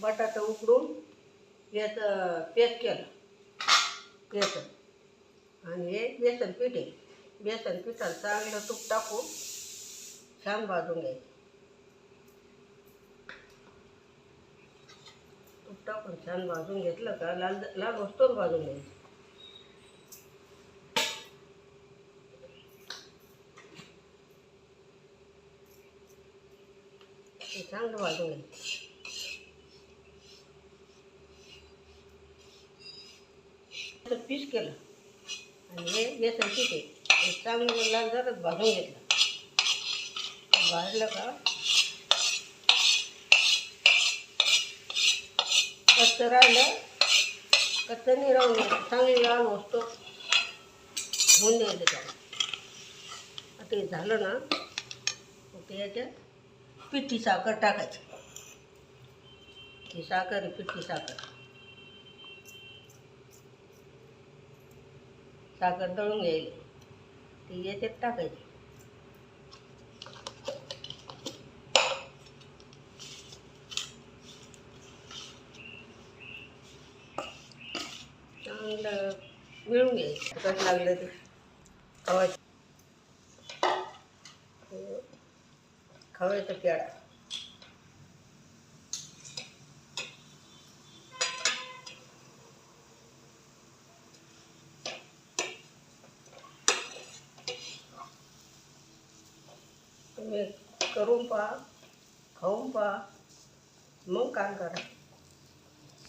बटाटा उकडून याचं पेस्ट केलं याचं आणि हे बेसन पीठ आहे. बेसन पिठाला चांगलं तूप टाकून छान भाजून घ्यायचं. तूप टाकून छान भाजून घेतलं का लाल लाल होस्तोवर भाजून घ्यायचं. हे चांगलं भाजून घ्यायचं. पीस केलं आणि हे बेसन पीठ आहे हे चांगलं लाल जराच भाजून घेतलं. भाजलं का कच्चं राहिलं कच्चं नाही राहून द्यायचं. चांगली लाल होतो होऊन द्यायचं त्याला. आता हे झालं ना मग ते याच्यात पिठी साखर टाकायची. ही साखर आहे पिठी साखर. साखर दळून घ्यायली ती याच्यात टाकायची. चांगलं मिळून घ्यायचं. तिखट लागलं ते खव्याचा पेढा. तुम्ही करून पहा, खाऊन पहा, मग काय करा.